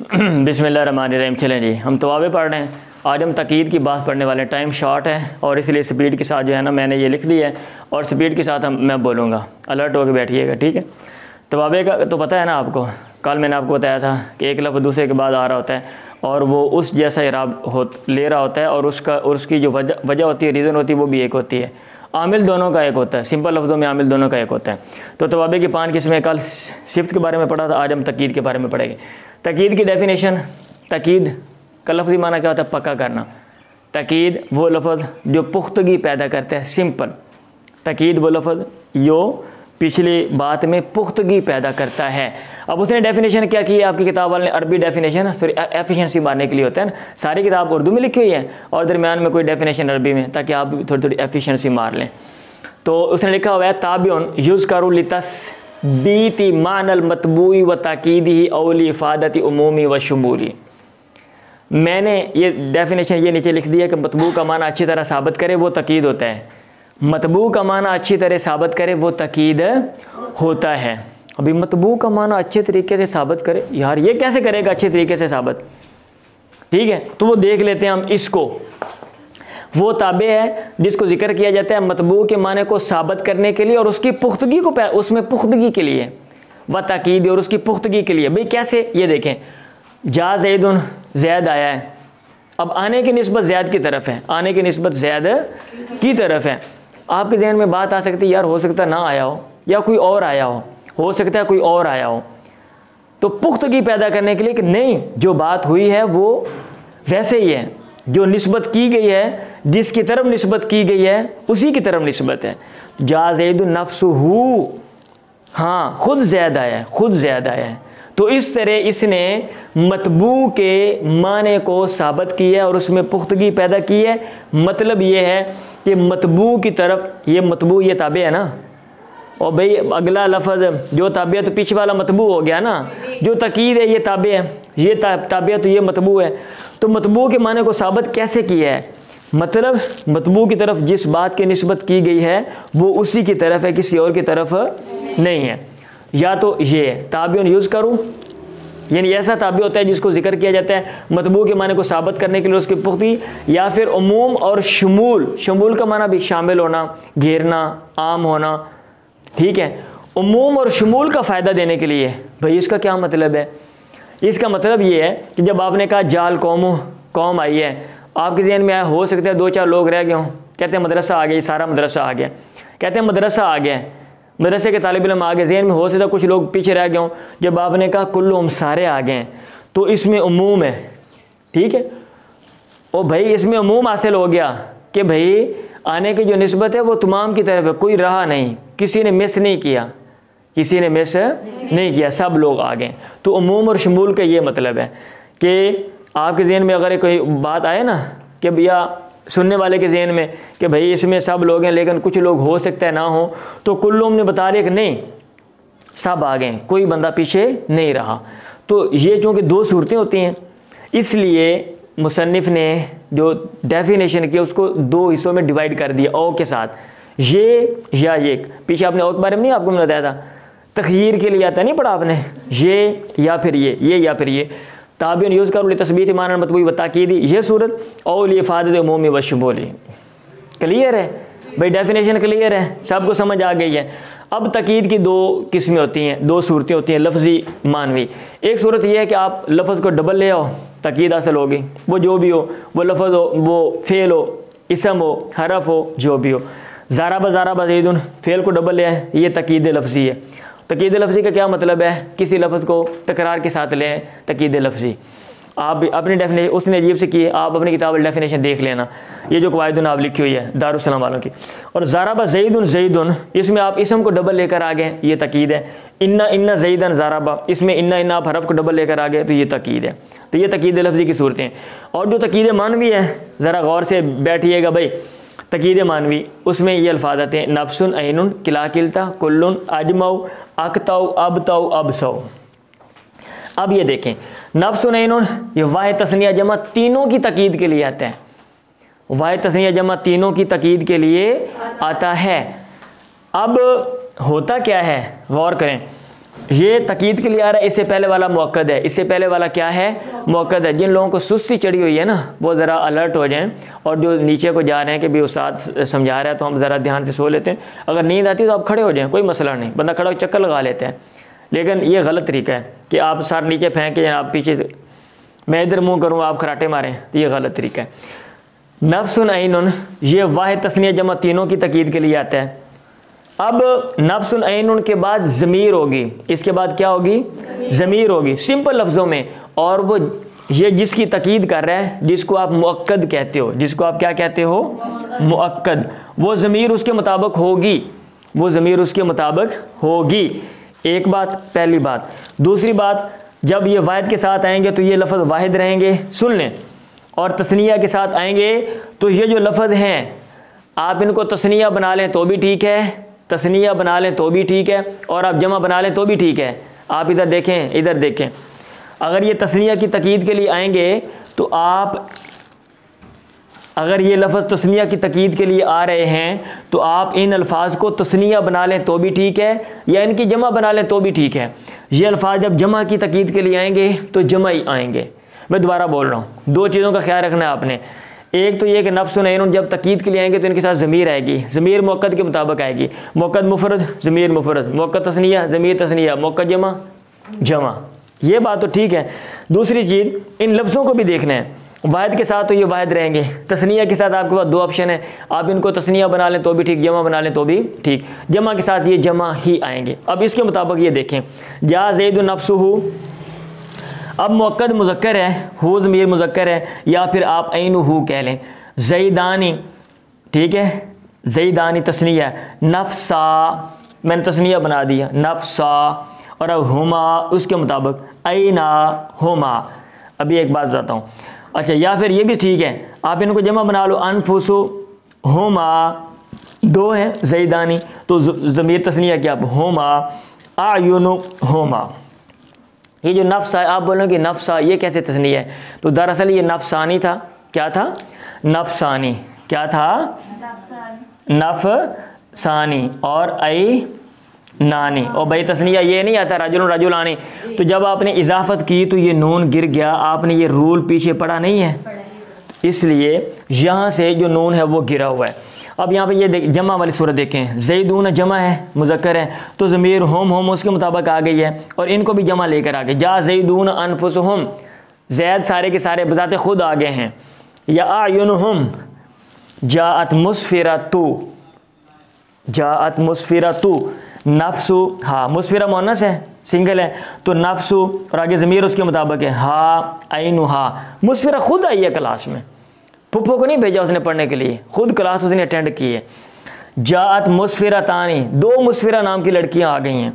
बिस्मिल्लाहिर्रहमानिर्रहीम। चलें जी, हम तवाबे पढ़ रहे हैं। आज हम तकीद की बात पढ़ने वाले हैं। टाइम शॉर्ट है और इसलिए स्पीड के साथ जो है ना मैंने ये लिख दिया है और स्पीड के साथ मैं बोलूँगा, अलर्ट होकर बैठिएगा, ठीक है। तवाबे का तो पता है ना आपको, कल मैंने आपको बताया था कि एक लफ्ज़ दूसरे के बाद आ रहा होता है और वो उस जैसा इराब ले रहा होता है और उसकी जो वजह होती है, रीज़न होती है, वो भी एक होती है। आमिल दोनों का एक होता है, सिंपल लफ्ज़ों में आमिल दोनों का एक होता है। तो तवाबे की 5 किस्में, कल सिफ्त के बारे में पढ़ा था, आज हम तकीद के बारे में पढ़ेंगे। तकीद की डेफिनेशन, तकीद का लफ्ज़ी माना क्या होता है? पक्का करना। तकीद वो लफ्ज़ जो पुख्तगी पैदा करता है, सिंपल। तकीद वो लफ्ज़ जो पिछली बात में पुख्तगी पैदा करता है। अब उसने डेफिनेशन क्या की है? आपकी किताब वाले ने अरबी डेफिनेशन, सॉरी एफिशिएंसी मारने के लिए होता है ना, सारी किताब उर्दू में लिखी हुई है और दरमियान में कोई डेफिनेशन अरबी में, ताकि आप थोड़ी थोड़ी एफिशिएंसी मार लें। तो उसने लिखा हुआ है ताबिउन युज़करु लितस्बीति मानल मतबूई व ताकीदी औली इफादती उमूमी व शुमूली। मैंने ये डेफिनेशन ये नीचे लिख दिया कि मतबू का माना अच्छी तरह साबित करे वो तकीद होता है। मतबू का माना अच्छी तरह साबित करे वो तकीद होता है। अभी मतबू का माना अच्छे तरीके से साबित करे, यार ये कैसे करेगा अच्छे तरीके से साबित? ठीक है, तो वो देख लेते हैं हम इसको। वो ताबे है जिसको जिक्र किया जाता है मतबू के माने को साबित करने के लिए और उसकी पुख्तगी को, उसमें पुख्तगी के लिए, व ताकीद और उसकी पुख्तगी के लिए। भाई कैसे? ये देखें, जा ज़ैदुन, ज़ैद आया है। अब आने की निस्बत ज़ैद की तरफ है, आने की निस्बत ज़ैद की तरफ है। आपके ज़हन में बात आ सकती है, यार हो सकता है ना आया हो या कोई और आया हो सकता है कोई और आया हो। तो पुख्तगी पैदा करने के लिए कि नहीं, जो बात हुई है वो वैसे ही है, जो निस्बत की गई है, जिसकी तरफ निस्बत की गई है उसी की तरफ निस्बत है। जा ज़ैदुन नफ्सुहू, हाँ खुद ज़ैद आया है, खुद ज़ैद आया है। तो इस तरह इसने मतबू के माने को साबित किया और उसमें पुख्तगी पैदा की है। मतलब ये है कि मतबू की तरफ, ये मतबू ये ताबे है ना, और भाई अगला लफ्ज़ जो ताबे है तो पीछे वाला मतबू हो गया ना। जो तकीद है ये ताबे है, ये ताबे है तो ये मतबू है। तो मतबू के माने को साबित कैसे किया है? मतलब मतबू की तरफ जिस बात की निस्बत की गई है वो उसी की तरफ है, किसी और की तरफ नहीं है। या तो ये ताबिउन यूज़ करूँ, यानी ऐसा ताबी होता है जिसको जिक्र किया जाता है मतबू के माने को साबित करने के लिए उसकी पुख्तगी, या फिर उमूम और शुमूल। शुमूल का माना भी शामिल होना, घेरना, आम होना, ठीक है। उमूम और शुमूल का फ़ायदा देने के लिए। भाई इसका क्या मतलब है? इसका मतलब ये है कि जब आपने कहा जाल कौम आई है, आपके ज़हन में आया हो सकता है 2-4 लोग रह गए हों, कहते हैं मदरसा आ गया, सारा मदरसा आ गया, कहते हैं मदरसा आ गया, मदरसे के तालिब इल्म आ गए। ज़हन में हो सकता है कुछ लोग पीछे रह गए हों। जब आपने कहा कुल्लुहुम, सारे आ गए, तो इसमें उमूम है, ठीक है। और भाई इसमें उमूम हासिल हो गया कि भाई आने की जो निस्बत है वो तमाम की तरफ है, कोई रहा नहीं, किसी ने मिस नहीं किया, किसी ने मिस नहीं किया, सब लोग आ गए। तो उमूम और शुमूल का ये मतलब है कि आपके ज़हन में अगर कोई बात आए ना कि भैया सुनने वाले के ज़हन में कि भाई इसमें सब लोग हैं लेकिन कुछ लोग हो सकता है ना हो, तो कुल्लुम ने बता दिया कि नहीं सब आ गए, कोई बंदा पीछे नहीं रहा। तो ये चूँकि 2 सूरतें होती हैं, इसलिए मुसन्निफ ने जो डेफिनेशन किया उसको 2 हिस्सों में डिवाइड कर दिया, औ के साथ, ये या ये। पीछे आपने औ के बारे में नहीं आपको मैंने बताया था, तखयीर के लिए आता नहीं पढ़ा आपने, ये या फिर ये या फिर ये। ताबिउन यूज़ करो तस्बीत माना मतबूई व ताकीदी, ये सूरत, और इफादत उमूमी व शुमूली। क्लियर है भाई? डेफिनेशन क्लियर है, सबको समझ आ गई है। अब तकीद की 2 किस्में होती हैं, 2 सूरतें होती हैं, लफ्ज़ी मानवी। एक सूरत यह है कि आप लफ्ज़ को डबल ले आओ, तकीद हासिल होगी, वो जो भी हो, वो लफ्ज़ हो, वो फ़ेल हो, इसम हो, हरफ हो, जो भी हो। ज़ाराबा ज़ैदुन, फ़ेल को डबल ले आए, ये तकीद लफ्ज़ी है। तकीद लफ्ज़ी का क्या मतलब है? किसी लफ्ज़ को तकरार के साथ लें, तकीद लफ्ज़ी। आप अपनी डेफिनेशन उसने अजीब से की है, आप अपनी किताब डेफिनेशन देख लेना, ये जो कवायद आप लिखी हुई है दारुस्सलाम वालों की। और ज़ाराबा ज़ैदुन, इसमें आप इसम को डबल लेकर आ गए, ये तकीद है। इन्ना ज़ैदन ज़ाराबा, इसमें इन्ना आप हरफ को डबल लेकर आ गए, तो ये तकीद है। तो ये तकीद लफ्ज़ी की सूरतें हैं। और जो तकीद मानवी है, ज़रा गौर से बैठिएगा भाई। तकीद मानवी, उसमें ये अल्फाज आते हैं नफ्सुन, ऐनुन, किला किलता, कुल्लुन, अजमाउ, अकताउ, अबताउ, अबसौ। अब ये देखें, नफ्सुन ऐनुन ये वाहिद तस्निया जमा तीनों की तकीद के लिए आता है। वाहिद तस्निया जमा तीनों की तकीद के लिए आता है। अब होता क्या है, गौर करें। ये तकीद के लिए आ रहा है, इससे पहले वाला मुअक्कद है, इससे पहले वाला क्या है, मुअक्कद है। जिन लोगों को सुस्ती चढ़ी हुई है ना, वो ज़रा अलर्ट हो जाएं, और जो नीचे को जा रहे हैं कि भी उस्ताद समझा रहा है तो हम ज़रा ध्यान से सो लेते हैं, अगर नींद आती है तो आप खड़े हो जाएं, कोई मसला नहीं, बंदा खड़ा होकर चक्कर लगा लेते हैं। लेकिन ये गलत तरीका है कि आप सर नीचे फेंक के आप पीछे, मैं इधर मुँह करूँ आप खराटे मारें, तो ये गलत तरीका है। नफ्सुन ऐनुन, ये वाहिद तस्निया जमा तीनों की तकीद के लिए आता है। अब नफ्सुन ऐनुन के बाद ज़मीर होगी, इसके बाद क्या होगी, ज़मीर होगी, सिंपल लफ्ज़ों में। और वो ये जिसकी तकीद कर रहा है, जिसको आप मुअक्कद कहते हो, जिसको आप क्या कहते हो, मुअक्कद, वो ज़मीर उसके मुताबिक होगी, वो ज़मीर उसके मुताबिक होगी। एक बात, पहली बात। दूसरी बात, जब ये वाहिद के साथ आएंगे तो ये लफ्ज़ वाहिद रहेंगे, सुन लें। और तस्निया के साथ आएंगे तो ये जो लफ्ज़ हैं, आप इनको तस्निया बना लें तो भी ठीक है, तस्निया बना लें तो भी ठीक है, और आप जमा बना लें तो भी ठीक है। आप इधर देखें, इधर देखें, अगर ये तस्निया की तकीद के लिए आएंगे तो आप, अगर ये लफ्ज़ तस्निया की तकीद के लिए आ रहे हैं तो आप इन अल्फाज को तस्निया बना लें तो भी ठीक है, या इनकी जमा बना लें तो भी ठीक है। ये अल्फाज जब जमा की तकीद के लिए आएंगे तो जमा ही आएंगे। मैं दोबारा बोल रहा हूँ, दो चीज़ों का ख्याल रखना है आपने। एक तो ये कि नफ्सुन ऐनुन जब तकीद के लिए आएंगे तो इनके साथ ज़मीर आएगी, ज़मीर मुअक्कद के मुताबिक आएगी, मुअक्कद मुफरद ज़मीर मुफरद, मुअक्कद तस्निया ज़मीर तस्निया, मुअक्कद जमा जमा, ये बात तो ठीक है। दूसरी चीज़, इन लफ्ज़ों को भी देखना है। वाहिद के साथ तो ये वाहिद रहेंगे, तस्निया के साथ आपके पास दो ऑप्शन है, आप इनको तस्निया बना लें तो भी ठीक, जमा बना लें तो भी ठीक, जमा के साथ ये जमा ही आएंगे। अब इसके मुताबिक ये देखें, या ज़ैदु नफ्सुहु, अब मुअक्कद मुज़क्कर है, हु ज़मीर मुज़क्कर है, या फिर आप ऐनुहु कह लें। ज़ैदानी, ठीक है, ज़ैदानी तस्निया, नफ्सा मैंने तस्निया बना दिया, नफ्सा, और अब हुमा उसके मुताबिक ऐना हुमा। अभी एक बात बताता हूँ, अच्छा, या फिर ये भी ठीक है, आप इनको जमा बना लो, अनफुसु हुमा, दो हैं ज़ैदानी, तो ज़मीर तस्निया क्या, हुमा, आयुनु हुमा। ये जो नफ्स है, आप बोलोगे नफ्सा ये कैसे तस्निया है, तो दरअसल ये नफ्सानी था। क्या था, नफ्सानी, क्या था, नफ़सानी, और ऐ नानी, और भाई तस्निया ये नहीं आता रजुल रजुलानी। तो जब आपने इजाफत की तो ये नून गिर गया, आपने ये रूल पीछे पढ़ा नहीं है, इसलिए यहाँ से जो नून है वो गिरा हुआ है। अब यहाँ पे ये जमा वाली सूरत देखें, ज़ैदून जमा है, मुज़क्कर है, तो ज़मीर होम उसके मुताबिक आ गई है, और इनको भी जमा लेकर आ गए। जा ज़ैदून अनफुसहुम, ज़ैद सारे के सारे बज़ाते खुद आ गए हैं। या आयुनुहुम, जाअत मुस्फिरतु, जाअत मुस्फिरतु, नफ्सु, हाँ मुस्फिरा मुअन्नस है, सिंगल है, तो नफ्सु, और आगे ज़मीर उसके मुताबिक है, हा ऐनुहा। मुस्फिरा खुद आई है क्लास में, पुप्पो को नहीं भेजा उसने पढ़ने के लिए, खुद क्लास उसने अटेंड की है। जाअत मुस्फिरतानी, दो मुस्फिरा नाम की लड़कियां आ गई हैं।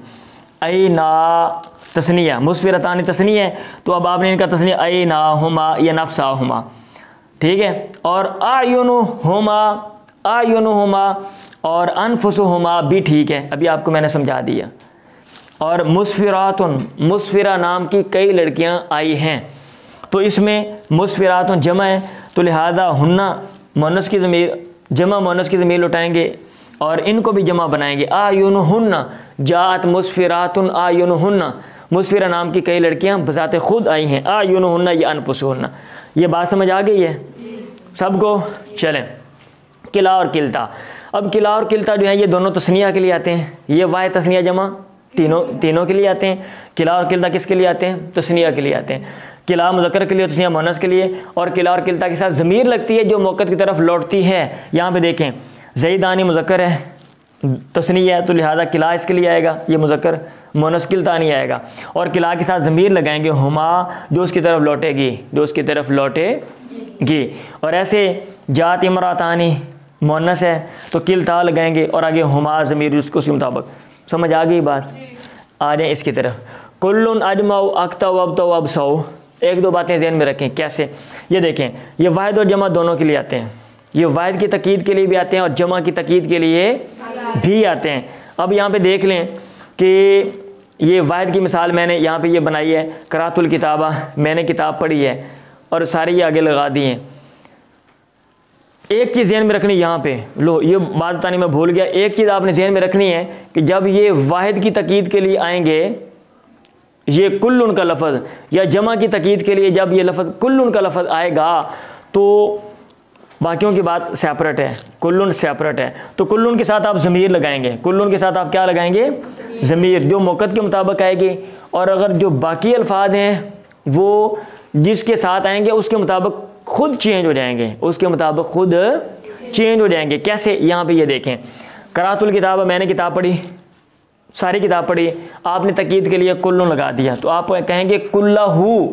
ऐना तस्निया, मुस्फिरतानी तस्निया है, तो अब आपने इनका तस्निया ऐना हुमा या नफ्सा हुमा, ठीक है। और आयुनुहुमा, आयुनुहुमा और अनफुसुहुमा भी ठीक है, अभी आपको मैंने समझा दिया। और मुस्फिरातुन, मुस्फिरा नाम की कई लड़कियां आई हैं, तो इसमें मुस्फिरातुन जमा है, तो लिहाजा हुन्ना मुअन्नस की ज़मीर, जमा मुअन्नस की ज़मीर लौटाएंगे और इनको भी जमा बनाएंगे। आयुनुहुन्ना, जात मुस्फिरातुन आयुनुहुन्ना, मुस्फिरा नाम की कई लड़कियां बज़ाते खुद आई हैं। आयुनुहुन्ना या अनफुसुहुन्ना, ये बात समझ आ गई है सबको। चलें, किला और किल्ता। अब किला और किल्ता जो है ये दोनों तस्निया के लिए आते हैं, ये वाहिद तस्निया जमा तीनों के लिए आते हैं। किला और किल्ता किसके लिए आते हैं, तस्निया के लिए आते हैं। किला मुज़क्कर के लिए, तस्निया मुअन्नस के लिए, और किला और किल्ता के साथ ज़मीर लगती है जो मुअक्कद की तरफ लौटती है। यहाँ पे देखें, ज़ैदानी मुज़क्कर है, तस्निया है, तो लिहाजा किला इसके लिए आएगा, ये मुज़क्कर, मुअन्नस किल्ता नहीं आएगा। और किला के साथ ज़मीर लगाएंगे हुमा, जो उसकी तरफ लौटेगी, जो उसकी तरफ लौटेगी। और ऐसे जात इमरातानी मुअन्नस है तो किल्ता लगाएंगे और आगे हुमा ज़मीर उसको उसी मुताबिक। समझ आ गई बात। आ जाए इसकी तरफ। कुल्लुन अजमाउ अक्ता वब्ता वबसौ, एक दो बातें ज़हन में रखें। कैसे, ये देखें, ये वाहिद और जमा दोनों के लिए आते हैं, ये वाहिद की तकीद के लिए भी आते हैं और जमा की तकीद के लिए भी आते हैं। अब यहाँ पे देख लें कि ये वाहिद की मिसाल मैंने यहाँ पे ये बनाई है, करातुल किताबा, मैंने किताब पढ़ी है और सारे ये आगे लगा दिए हैं। एक चीज़ ज़हन में रखनी यहाँ पे, लो ये बात बतानी मैं भूल गया, एक चीज़ आपने ज़हन में रखनी है कि जब ये वाहिद की तकीद के लिए आएंगे ये कुल्लुन का लफ्ज़ या जमा की तकीद के लिए जब ये लफ्ज़ कुल्लुन का लफ्ज़ आएगा तो बाकियों की बात सेपरेट है, कुल्लुन सेपरेट है। तो कुल्लुन के साथ आप ज़मीर लगाएंगे, कुल्लुन के साथ आप क्या लगाएंगे, ज़मीर, जो मौक़त के मुताबिक आएगी। और अगर जो बाकी अल्फाज हैं वो जिसके साथ आएंगे उसके मुताबिक खुद चेंज हो जाएंगे, उसके मुताबिक खुद चेंज हो जाएंगे। कैसे, यहाँ पे ये देखें, करातुल किताब, मैंने किताब पढ़ी, सारी किताब पढ़ी, आपने तकीद के लिए कुल्लुन लगा दिया तो आप कहेंगे कुल्लाहू,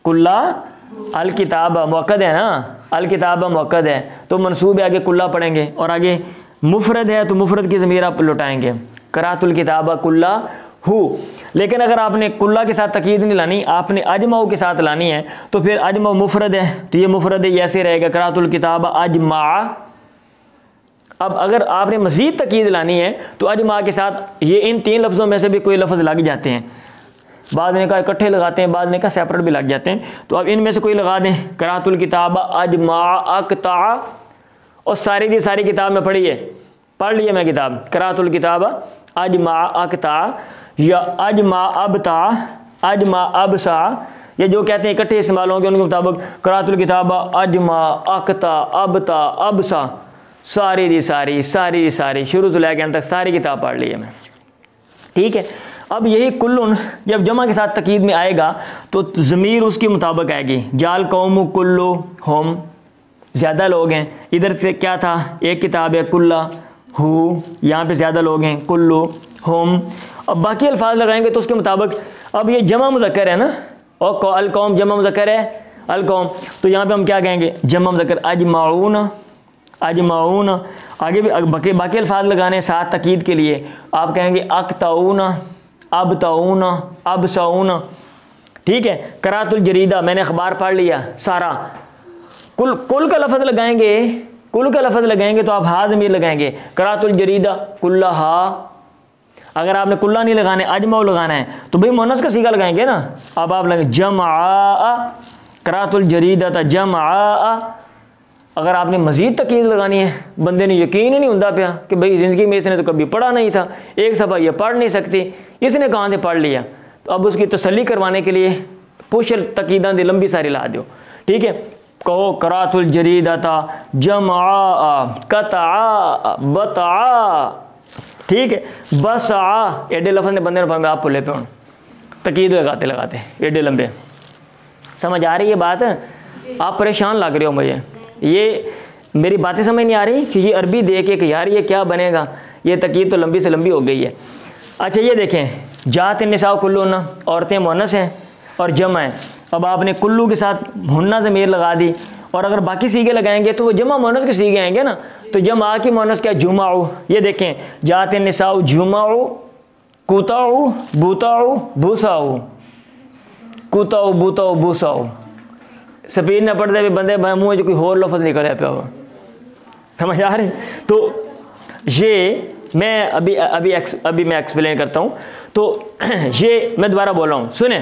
कुल्ला अल किताब मुअक्कद है ना, अल किताब मुअक्कद है तो मंसूब है, आगे कुल्ला पढ़ेंगे। और आगे मुफरद है तो मुफरद की ज़मीर आप लौटाएंगे, करातुल किताब कुल्ला हु। लेकिन अगर आपने कुल्ला के साथ तकीद नहीं लानी, आपने अजमाऊ के साथ लानी है तो फिर अजमा मुफरद है तो ये मुफरद है, ऐसे रहेगा करातुल किताब अजमा। अब अगर आपने मज़ीद तकीद लानी है तो अजमा के साथ ये इन तीन लफ्ज़ों में से भी कोई लफ्ज़ लग जाते हैं, बाद ने कहा इकट्ठे लगाते हैं, बाद ने कहा सेपरेट भी लग जाते हैं, तो अब इनमें से कोई लगा दें, करातुल किताब अजमा अक्ता। और सारी की सारी किताब में पढ़ी है, पढ़ ली है मैं किताब, करातुल किताब अजमा अक्ता या अजमा अबता अजमा अबसा, ये जो कहते हैं इकट्ठे इस्तेमाल होंगे उनके मुताबिक करातुल किताब अजमा अक्ता अबता अबसा, सारी दी सारी सारी सारी शुरू से लेकर अंत तक सारी किताब पढ़ ली है मैं, ठीक है। अब यही कुल्लुन जब जमा के साथ तकीद में आएगा तो ज़मीर उसके मुताबिक आएगी, जाल कौम कुल्लु हम, ज़्यादा लोग हैं, इधर से क्या था, एक किताब है कुल्ला हु, यहाँ पे ज़्यादा लोग हैं कुल्लु हम। अब बाकी अल्फाज लगाएंगे तो उसके मुताबिक, अब ये जमा मुज़क्कर है ना, और अल कौम जमा मुज़क्कर है, अल कौम, तो यहाँ पे हम क्या कहेंगे, जमा मुज़क्कर अजमाऊन अजमाऊन। आगे भी बाकी अल्फाज लगाने साथ तकीद के लिए आप कहेंगे अक्ताऊन अबताऊन अबसाऊन, ठीक है। करातुल जरीदा, मैंने अखबार पढ़ लिया सारा, कुल का लफ्ज़ लगाएंगे, कुल का लफ्ज़ लगाएंगे तो आप हा ज़मीर लगाएंगे, करातुल जरीदा कुल्ला हा। अगर आपने कुल्ला नहीं लगाना है, अजमाऊ लगाना है तो भाई मुअन्नस का सीगा लगाएंगे ना, अब आप लगाएंगे जमा, करातुल जरीदा था जमा। अगर आपने मज़ीद तकीद लगानी है, बंदे ने यकीन ही नहीं होता पाया कि भाई ज़िंदगी में इसने तो कभी पढ़ा नहीं था, एक सफ़ा ये पढ़ नहीं सकती, इसने कहाँ से पढ़ लिया, तो अब उसकी तसल्ली करवाने के लिए पुश तकीदां दी लंबी सारी ला दो, ठीक है। कहो करातुल जरीदा था जमा कता बता, ठीक है, बस एडे लफ्ज़ ने बंदे ने आप पुले पे तकीद लगाते लगाते एडे लंबे। समझ आ रही है बात, आप परेशान लग रहे हो मुझे, ये मेरी बातें समझ नहीं आ रही कि ये अरबी देख के कि यार ये क्या बनेगा, ये तकीद तो लंबी से लंबी हो गई है। अच्छा ये देखें, जात निसाओ कुल्लुन, औरतें मुअन्नस हैं और जमा है, अब आपने कुल्लू के साथ हुन्ना ज़मीर लगा दी, और अगर बाकी सीगे लगाएंगे तो वो जमा मुअन्नस के सीगे आएंगे ना, तो जमा की मुअन्नस क्या, जुमाऊ। ये देखें, जात निसाओ जुमाऊ कुताऊ बूताऊ भूसाऊ, कुताऊ बूताऊ भूसाऊ, स्पीड न पढ़ते हुए बंदे मुँह जो कोई होर लफ्ज़ निकल पे हुआ, समझ आ रही। तो ये मैं अभी मैं एक्सप्लेन करता हूँ, तो ये मैं दोबारा बोल रहा हूँ, सुने।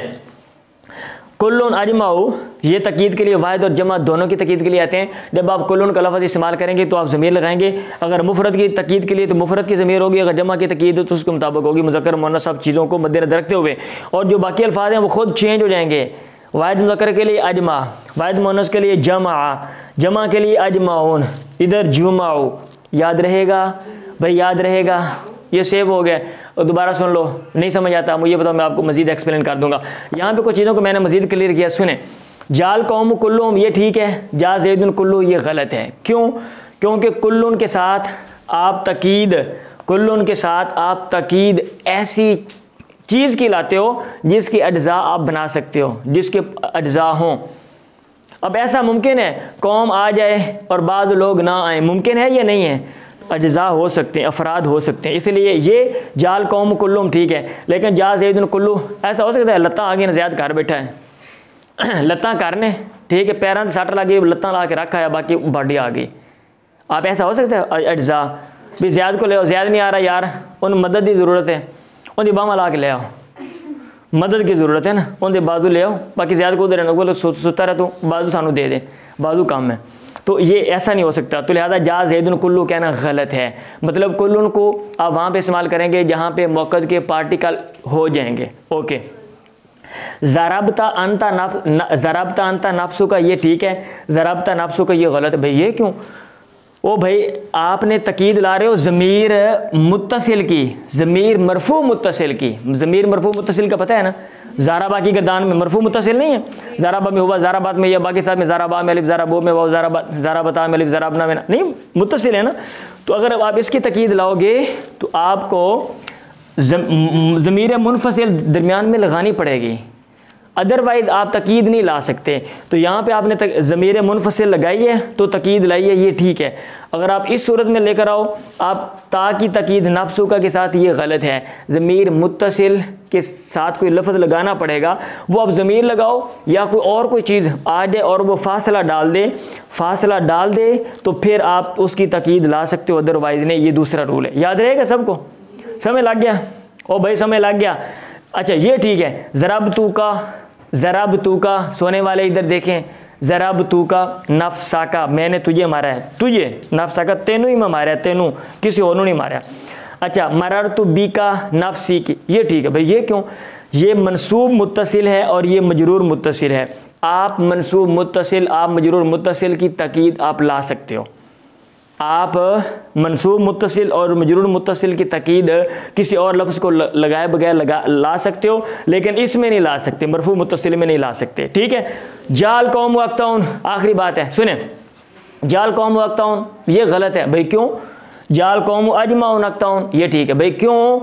कुल्लुन अजमाऊ ये तकीद के लिए वाहिद और जमा दोनों की तकीद के लिए आते हैं। जब आप कुल्लुन का लफ्ज़ इस्तेमाल करेंगे तो आप ज़मीर लगाएंगे, अगर मुफरद की तकीद के लिए तो मुफरद की ज़मीर होगी, अगर जमा की तकीद हो तो उसके मुताबिक होगी, मुज़क्कर मुअन्नस सब चीज़ों को मद्देनज़र रखते हुए। और जो बाकी अल्फाज हैं वो खुद चेंज हो जाएंगे, वाहिद मुज़क्कर के लिए अजमा, वाहिद मुअन्नस के लिए जमा, जमा के लिए अजमाउन, इधर जुमाऊ। याद रहेगा भाई, याद रहेगा, ये सेव हो गया। और दोबारा सुन लो, नहीं समझ आता मुझे बताओ, मैं आपको मज़ीद एक्सप्लेन कर दूंगा। यहाँ पे कुछ चीज़ों को मैंने मज़ीद क्लियर किया, सुने। जाल कौम कुल्लुम ये ठीक है, जा ज़ैदुन कुल्लु ये गलत है। क्यों? क्योंकि कुल्लुन के साथ आप तकीद, कुल्लुन के साथ आप तकीद ऐसी चीज़ की लाते हो जिसकी अज्जा आप बना सकते हो, जिसके अज्जा हों। अब ऐसा मुमकिन है कौम आ जाए और बाद लोग ना आए, मुमकिन है या नहीं है? अज्जा हो सकते हैं, अफराद हो सकते हैं, इसलिए ये जाल कौम कुल्लुम ठीक है। लेकिन जा ज़ैदुन कुल्लु ऐसा हो सकता है लत्ता आ गई ना, ज़ैद घर बैठा है लत्ता करने, ठीक है, पैरों से सट लगी, लत्ता ला के रखा है, बाकी बॉडी आ गई। आप ऐसा हो सकता है अज्जा भी ज़ैद को ले आओ, ज़ैद नहीं आ रहा यार, उन मदद की ज़रूरत है, उनकी बांह ला के ले आओ, मदद की ज़रूरत है ना, उनके बाजू ले आओ, बाकी ज़्यादा को उधर बोलो सुता रहा तो बाजू सानू दे दे, बाजू काम है। तो ये ऐसा नहीं हो सकता, तो लिहाजा जा ज़ैदुन कुल्लु कहना गलत है। मतलब कुल्लुन को आप वहाँ पे इस्तेमाल करेंगे जहाँ पे मौक़द के पार्टिकल हो जाएंगे। ओके, ज़रबता अंता नफ्सु का ये ठीक है, ज़रबता नफ्सु का ये गलत है। भाई ये क्यों? ओ भाई आपने तकीद ला रहे हो ज़मीर मुत्तसिल की, ज़मीर मरफू मुत्तसिल की। ज़मीर मरफू मुत्तसिल का पता है ना, ज़ाराबा की गर्दान में मरफू मुत्तसिल नहीं है। ज़ाराबा में हुआ, ज़ाराबात में या बाकी साथ में ज़ाराबा में अलिफ, ज़ाराबो में वाव, ज़ाराबता में अलिफ, ज़ाराबना में ना, नहीं मुत्तसिल है ना। तो अगर आप इसकी तकीद लाओगे तो आपको ज़मीर मुनफसिल दरमियान में लगानी पड़ेगी, अदरवाइज आप तकीद नहीं ला सकते। तो यहाँ पे आपने ज़मीर मुनफसिल लगाई है तो तकीद लाई है, ये ठीक है। अगर आप इस सूरत में लेकर आओ, आप ता की तकीद नफ्सुका के साथ, ये गलत है। ज़मीर मुत्तसिल के साथ कोई लफ्ज़ लगाना पड़ेगा, वो आप ज़मीर लगाओ या कोई चीज़ आ जाए और वो फासला डाल दे तो फिर आप उसकी तकीद ला सकते हो, अदरवाइज नहीं। ये दूसरा रूल है, याद रहेगा सबको। समय लग गया? ओ भाई समय लग गया। अच्छा ये ठीक है। ज़रब तू का सोने वाले इधर देखें, ज़रब तू का नफ्सा का, मैंने तुझे मारा है, तुझे नफ्सा का तेनू ही मैं मारा है, तेनू किसी और नहीं मारा। अच्छा मरर तू बी का नफ्सी की, ये ठीक है। भाई ये क्यों? ये मनसूब मुत्तसिल है और ये मजरूर मुत्तसिल है। आप मनसूब मुत्तसिल, आप मजरूर मुत्तसिल की तकीद आप ला सकते हो। आप मनसूब मुत्तसिल और मजरूर मुत्तसिल की तकीद किसी और लफ्ज़ को लगाए बगैर ला सकते हो, लेकिन इसमें नहीं ला सकते, मरफू मुत्तसिल में नहीं ला सकते। ठीक है। जाल कौम वक्ताउन, आखिरी बात है, सुने। जाल कौम वक्ताउन ये गलत है। भाई क्यों? जाल कौम अजमाउन अक्ताउन, ये ठीक है। भाई क्यों?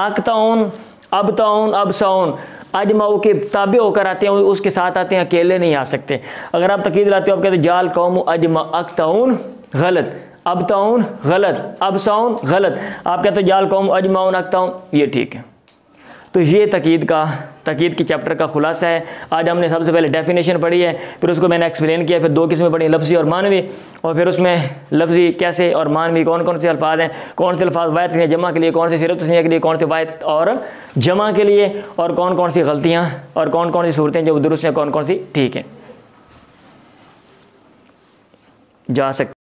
अक्ताउन, अबताउन, अबसाउन अजमाऊ के ताबे होकर आते हैं, उसके साथ आते हैं, अकेले नहीं आ सकते। अगर आप तकीद लाते हो, आप कहते जाल कौम अजमा अक्ताउन, गलत। अबताउन गलत, अबसाउन गलत। आप कहते हो जाल कौम अजमाउन अक्ताउन, ये ठीक है। तो ये तकीद की चैप्टर का खुलासा है। आज हमने सबसे पहले डेफिनेशन पढ़ी है, फिर उसको मैंने एक्सप्लेन किया, फिर दो किस्में पढ़ी, लफ्ज़ी और मानवी, और फिर उसमें लफ्ज़ी कैसे और मानवी कौन कौन से अल्फाज हैं, कौन से अल्फाज वाहिद के जमा के लिए, कौन से सिर्फ तस्नीया के लिए, कौन से वाहिद और जमा के लिए, और कौन कौन सी गलतियाँ और कौन कौन सी सूरतें जो दुरुस्त हैं, कौन कौन सी ठीक हैं। जा सकते